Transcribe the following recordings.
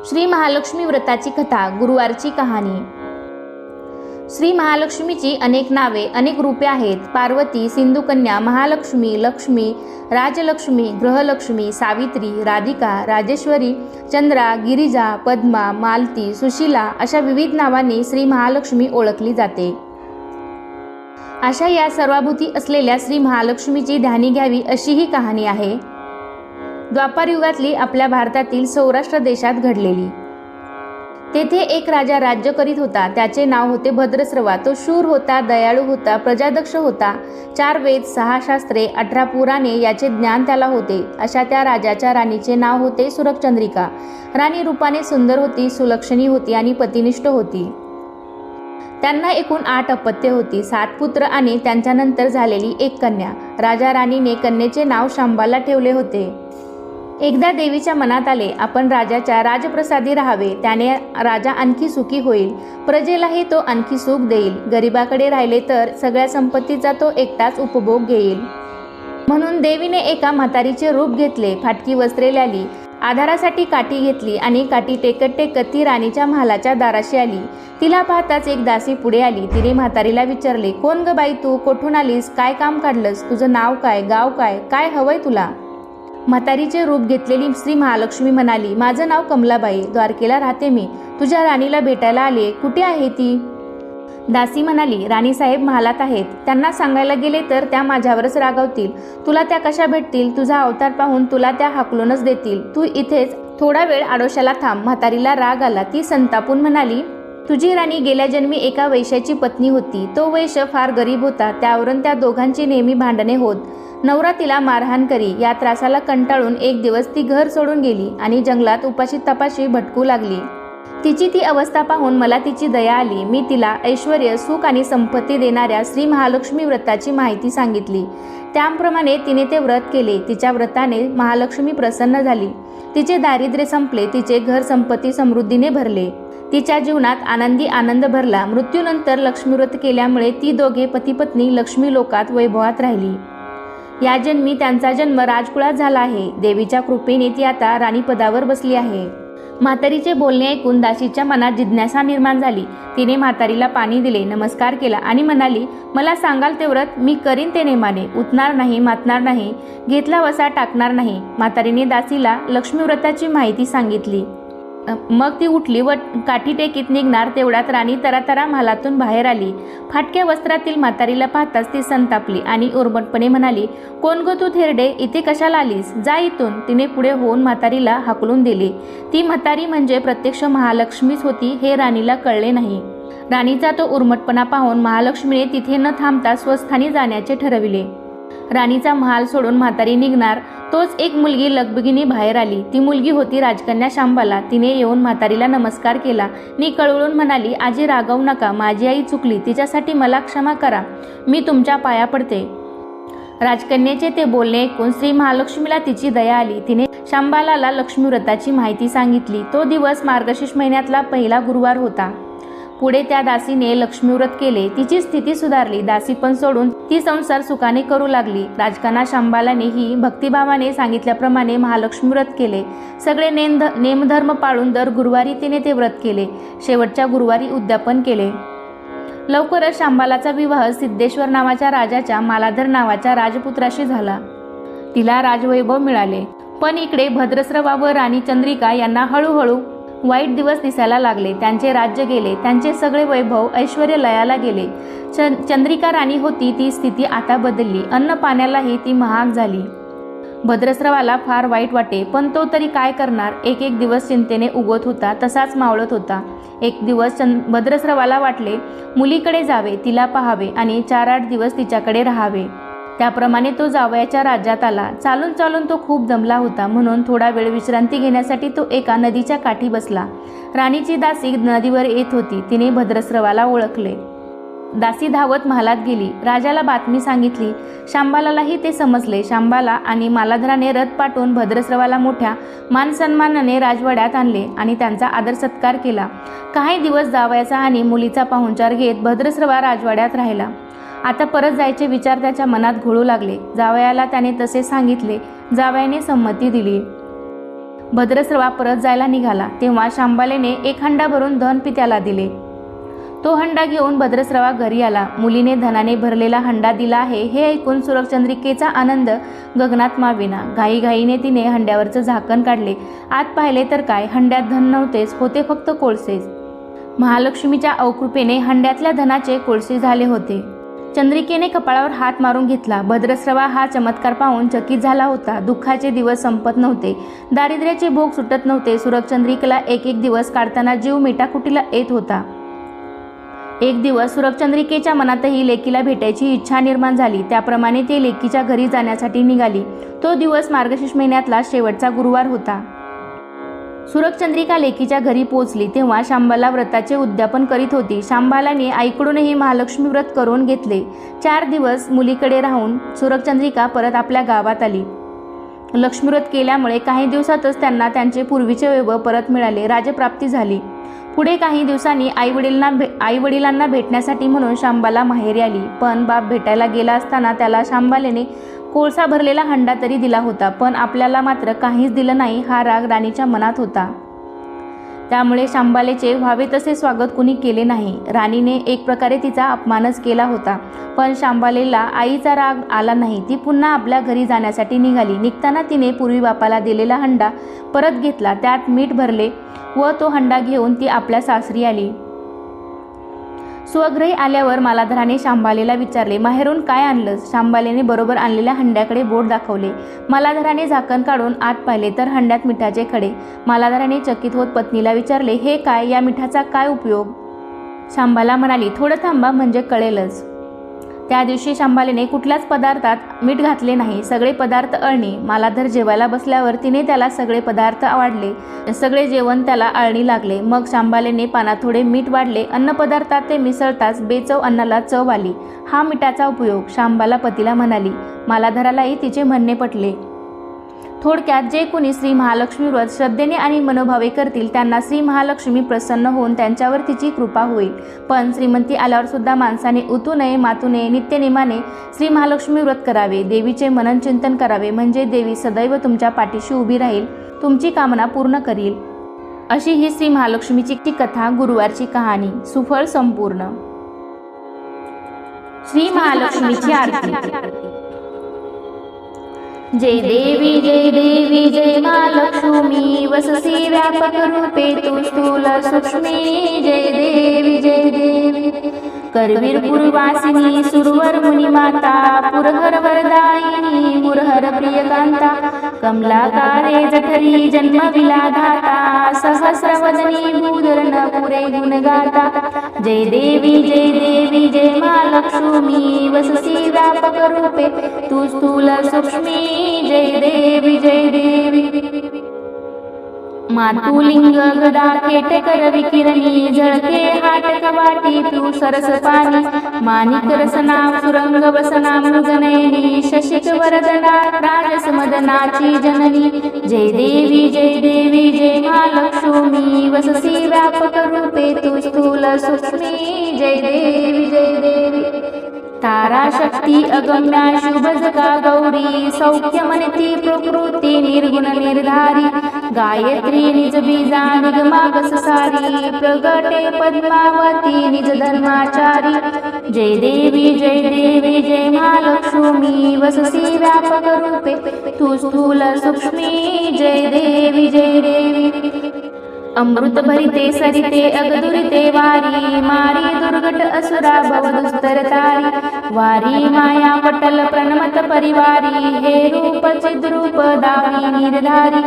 श्री महालक्ष्मी व्रताची कथा, गुरुवारची कहाणी। श्री महालक्ष्मीची अनेक नावे, अनेक रूपे आहेत। पार्वती, सिंधुकन्या, महालक्ष्मी, लक्ष्मी, राजलक्ष्मी, ग्रहलक्ष्मी, सावित्री, राधिका, राजेश्वरी, चंद्रा, गिरिजा, पद्मा, मालती, सुशीला अशा विविध नावांनी श्री महालक्ष्मी ओळखली जाते। अशा या सर्वाभूती असलेल्या श्री महालक्ष्मीची ध्यानी घ्यावी अशी ही कहाणी आहे। द्वापार युगातली आपल्या भारतातील सौराष्ट्र देशात घडलेली। तेथे एक राजा राज्य करीत होता। त्याचे नाव होते भद्रश्रवा। तो शूर होता, दयाळू होता, प्रजादक्ष होता। 4 वेद, 6 शास्त्रे, 18 पुराणे याचे ज्ञान त्याला होते। अशा त्या राजाच्या राणीचे नाव होते सुरकचंद्रिका। राणी रूपाने सुंदर होती, सुलक्षणी होती आणि पतिनिष्ठ होती। त्यांना एकूण 8 अपत्ये होती, 7 पुत्र आणि त्यांच्यानंतर झालेली एक कन्या। राजा राणीने कन्येचे नाव शांबाला ठेवले होते। एकदा देवीच्या मनात आले, आपण राजाच्या राजप्रसादी राहावे, त्याने राजा आणखी सुखी होईल, प्रजेलाही तो आणखी सुख देईल, गरिबाकडे राहिले तर सगळ्या संपत्तीचा तो एकटाच उपभोग घेईल। म्हणून देवीने एका म्हातारीचे रूप घेतले, फाटकी वस्त्रे लावली, आधारासाठी काठी घेतली आणि काठी टेकत टेकत ती राणीच्या महालाच्या दाराशी आली। तिला पाहताच एक दासी पुढे आली। तिने म्हातारीला विचारले, कोण ग बाई तू, कोठून आलीस, काय काम काढलंस, तुझं नाव काय, गाव काय, काय हवंय तुला? म्हातारीचे रूप घेतलेली श्री महालक्ष्मी म्हणाली, माझं नाव कमलाबाई, द्वारकेला राहते मी, तुझ्या राणीला भेटायला आले, कुठे आहे ती? दासी म्हणाली, राणीसाहेब महालात आहेत, त्यांना सांगायला गेले तर त्या माझ्यावरच रागावतील, तुला त्या कशा भेटतील, तुझा अवतार पाहून तुला त्या हाकलूनच देतील, तू इथेच थोडा वेळ आडोशाला थांब। म्हातारीला राग आला, ती संतापून म्हणाली, तुझी राणी गेल्या जन्मी एका वैश्याची पत्नी होती, तो वैश्य फार गरीब होता, त्यावरून त्या दोघांची नेहमी भांडणे होत, नवरा तिला मारहाण करी। या त्रासाला कंटाळून एक दिवस ती घर सोडून गेली आणि जंगलात उपाशी तपाशी भटकू लागली। तिची ती अवस्था पाहून मला तिची दया आली, मी तिला ऐश्वर्य, सुख आणि संपत्ती देणाऱ्या श्री महालक्ष्मी व्रताची माहिती सांगितली। त्याप्रमाणे तिने ते व्रत केले। तिच्या व्रताने महालक्ष्मी प्रसन्न झाली, तिचे दारिद्र्य संपले, तिचे घर संपत्ती समृद्धीने भरले, तिच्या जीवनात आनंदी आनंद भरला। मृत्यूनंतर लक्ष्मी व्रत केल्यामुळे ती दोघे पती-पत्नी लक्ष्मी लोकात वैभवात राहिली। या जन्मी त्यांचा जन्म राजकुळात झाला आहे। देवीच्या कृपेने ती आता राणीपदावर बसली आहे। म्हातारीचे बोलणे ऐकून दासीच्या मनात जिज्ञासा निर्माण झाली। तिने म्हातारीला पाणी दिले, नमस्कार केला आणि म्हणाली, मला सांगाल ते व्रत मी करीन ते नेमाने, उतणार नाही, मातणार नाही, घेतला वसा टाकणार नाही। म्हातारीने दासीला लक्ष्मी व्रताची माहिती सांगितली। मग ती उठली व काठी टेकीत निघणार तेवढ्यात राणी तरातरा महालातून बाहेर आली। फाटक्या वस्त्रातील म्हातारीला पाहताच ती संतापली आणि उर्मटपणे म्हणाली, कोण गो तू थेरडे, इथे कशाला आलीस, जा इथून। तिने पुढे होऊन म्हातारीला हाकलून दिले। ती म्हातारी म्हणजे प्रत्यक्ष महालक्ष्मीच होती हे राणीला कळले नाही। राणीचा तो उर्मटपणा पाहून महालक्ष्मीने तिथे न थांबता स्वस्थानी जाण्याचे ठरविले। राणीचा महाल सोडून म्हातारी निघणार तोच एक मुलगी लगबगीने बाहेर आली। ती मुलगी होती राजकन्या शांबाला। तिने येऊन म्हातारीला नमस्कार केला आणि कळवळून म्हणाली, आजी रागावू नका, माझी आई चुकली, तिच्यासाठी मला क्षमा करा, मी तुमच्या पाया पडते। राजकन्याचे ते बोलणे ऐकून श्री महालक्ष्मीला तिची दया आली। तिने शांबालाला लक्ष्मी व्रताची माहिती सांगितली। तो दिवस मार्गशीर्ष महिन्यातला पहिला गुरुवार होता। पुढे त्या दासीने लक्ष्मी व्रत केले, तिची स्थिती सुधारली, दासी पण सोडून ती संसार सुखाने करू लागली। राजकन्या शांबालानेही भक्तिभावाने सांगितल्याप्रमाणे महालक्ष्मी व्रत केले। सगळे नेमधर्म पाळून दर गुरुवारी तिने ते व्रत केले। शेवटच्या गुरुवारी उद्यापन केले। लवकरच शांबालाचा विवाह सिद्धेश्वर नावाच्या राजाच्या मालाधर नावाच्या राजपुत्राशी झाला। तिला राजवैभव मिळाले। पण इकडे भद्रश्रवा व राणी चंद्रिका यांना हळूहळू वाईट दिवस दिसायला लागले। त्यांचे राज्य गेले, त्यांचे सगळे वैभव ऐश्वर्य लयाला गेले। चंद्रिका राणी होती ती स्थिती आता बदलली, अन्न पाण्यालाही ती महाग झाली। भद्रश्रवाला फार वाईट वाटे, पण तो तरी काय करणार। एक एक दिवस चिंतेने उगवत होता, तसाच मावळत होता। एक दिवस भद्रश्रवाला वाटले मुलीकडे जावे, तिला पाहावे आणि 4-8 दिवस तिच्याकडे राहावे। त्याप्रमाणे तो जावयाच्या राज्यात आला। चालून चालून तो खूप दमला होता, म्हणून थोडा वेळ विश्रांती घेण्यासाठी तो एका नदीच्या काठी बसला। राणीची दासी नदीवर येत होती, तिने भद्रश्रवाला ओळखले। दासी धावत महालात गेली, राजाला बातमी सांगितली। शांबालालाही ते समजले। शांबाला आणि मालाधराने रथ पाठवून भद्रश्रवाला मोठ्या मानसन्मानाने राजवाड्यात आणले आणि त्यांचा आदर सत्कार केला। काही दिवस जावयाचा आणि मुलीचा पाहुणचार घेत भद्रश्रवा राजवाड्यात राहिला। आता परत जायचे विचार त्याच्या मनात घोळू लागले। जावयाला त्याने तसे सांगितले। जावयाने संमती दिली। भद्रस्रवा परत जायला निघाला तेव्हा शांबालेने एक हंडा भरून धन पित्याला दिले. तो हंडा घेऊन भद्रस्रवा घरी आला. मुलीने धनाने भरलेला हंडा दिला आहे हे ऐकून सुरचंद्रिकेचा आनंद गगनात मावेना. घाईघाईने तिने हंड्यावरचं झाकण काढले. आत पाहिले तर काय, हंड्यात धन नव्हतेच, होते फक्त कोळसेच. महालक्ष्मीच्या अवकृपेने हंड्यातल्या धनाचे कोळसे झाले होते. चंद्रिकेने कपाळावर हात मारून घेतला. भद्रस्रवा हा चमत्कार पाहून चकित झाला होता. दुःखाचे दिवस संपत नव्हते, दारिद्र्याचे भोग सुटत नव्हते. सुरचंद्रिकेला एक एक दिवस काढताना जीव मेटाकुटीला येत होता. एक दिवस सुरचंद्रिकेच्या मनातही लेकीला भेटायची इच्छा निर्माण झाली. त्याप्रमाणे ते लेकीच्या घरी जाण्यासाठी निघाली. तो दिवस मार्गशीर्ष महिन्यातला शेवटचा गुरुवार होता. सुरचंद्रिका लेकीच्या घरी पोहोचली तेव्हा शांबाला व्रताचे उद्यापन करीत होती. शांबालाने आईकडूनही महालक्ष्मी व्रत करून घेतले. 4 दिवस मुलीकडे राहून सुरचंद्रिका परत आपल्या गावात आली. लक्ष्मीव्रत केल्यामुळे काही दिवसातच त्यांना त्यांचे पूर्वीचे वैभव परत मिळाले. राजप्राप्ती झाली. पुढे काही दिवसांनी आईवडिलांना भेटण्यासाठी म्हणून शांबाला माहेरी आली. पण बाप भेटायला गेला असताना त्याला शांबालेने कोळसा भरलेला हंडा तरी दिला होता, पण आपल्याला मात्र काहीच दिलं नाही हा राग राणीच्या मनात होता. त्यामुळे शांबालेचे व्हावे तसे स्वागत कुणी केले नाही. राणीने एक प्रकारे तिचा अपमानच केला होता. पण शांबालेला आईचा राग आला नाही. ती पुन्हा आपल्या घरी जाण्यासाठी निघाली. निघताना तिने पूर्वी बापाला दिलेला हंडा परत घेतला, त्यात मीठ भरले व तो हंडा घेऊन ती आपल्या सासरी आली. स्वगृही आल्यावर मालाधराने शांबालेला विचारले, माहेरून काय आणलंस? शांबालेने बरोबर आणलेल्या हंड्याकडे बोट दाखवले. मालाधराने झाकण काढून आत पाहिले तर हंड्यात मिठाचे खडे. मालाधराने चकित होत पत्नीला विचारले, हे काय? या मिठाचा काय उपयोग? शांबाला म्हणाली, थोडं थांबा म्हणजे कळेलच. त्या दिवशी शांबालेने कुठल्याच पदार्थात मीठ घातले नाही. सगळे पदार्थ अळणी. मालाधर जेवायला बसल्यावर तिने त्याला सगळे पदार्थ आवडले. सगळे जेवण त्याला अळणी लागले. मग शांबालेने पानात थोडे मीठ वाढले. अन्नपदार्थात ते मिसळताच बेचव अन्नाला चव आली. हा मिठाचा उपयोग, शांबाला पतीला म्हणाली. मालाधरालाही तिचे म्हणणे पटले. थोडक्यात जे कोणी श्री महालक्ष्मी व्रत श्रद्धेने आणि मनोभावे करतील त्यांना श्री महालक्ष्मी प्रसन्न होऊन त्यांच्यावर तिची कृपा होईल. पण श्रीमंती आल्यावर सुद्धा माणसाने उतू नये, मातू नये. नित्यनेमाने श्री महालक्ष्मी व्रत करावे. देवीचे मनन चिंतन करावे, म्हणजे देवी सदैव तुमच्या पाठीशी उभी राहील, तुमची कामना पूर्ण करील. अशी ही श्री महालक्ष्मीची कथा, गुरुवारची कहाणी. सुफळ संपूर्ण. श्री महालक्ष्मीची आरती. जय देवी जय महालक्ष्मी, वससी व्यापक रूपे तू स्थूल सूक्ष्मी. जय देवी करवीर पुरवासिनी, सुरवर मुनी माता, पुरहर वरदायिनी, मुरहर प्रियकांता, कमलाकारे जठरी जन्म विलाधाता, सहस्रवदनी भूधरण पुरे गुणगाता. जय देवी जय महालक्ष्मी, वससी व्यापक रूपे तू स्थूल सूक्ष्मी. जय देवी मातुलिंग गदा केटकर विकिरणी, झळके हाटक वाटी तू सरस पाणी. माणिक रसना सुरंग वसना मृगनयनी, शशिक वरदना राजस मदनाची जननी. जय देवी जय महालक्ष्मी, वससी व्यापक रूपे तू स्थूल सूक्ष्मी. जय देवी तारा शक्ती अगम्या शुभजगा गौरी, सौख्य मनती प्रकृती निर्गुण निर्धारी. गायत्री निज बीजा निगमागस सारी, प्रगटे पद्मावती निज धर्माचारी. जय देवी जय महालक्ष्मी, वससी व्यापक रूपे तू स्थूल सूक्ष्मी. जय देवी अमृत भरिते सरिते अगदुरिते वारी, मारी दुर्गट असुरा भवदुस्तर तारी. वारी माया पटल प्रणमत परिवारी, हे रूप चिद्रूप दावी निर्धारी.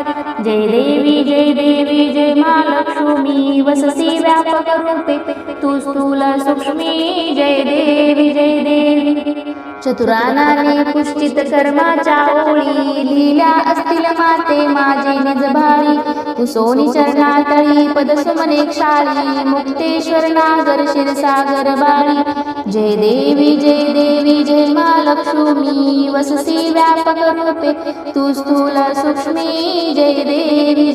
जय देवी जय महालक्ष्मी, वससी व्यापक रूपे तू स्थूल सूक्ष्मी. जय देवी चतुरानाने पुष्टित कर्माच्या ओळी, लिहिल्या असतील माते माझे निज भारी. कुसोनी चरणातळी पदसुमने क्षाळी, मुक्तेश्वर नागर क्षीरसागर बाळी. जय देवी जय महालक्ष्मी, वससी व्यापक रूपे तू स्थूल सूक्ष्मी. जय देवी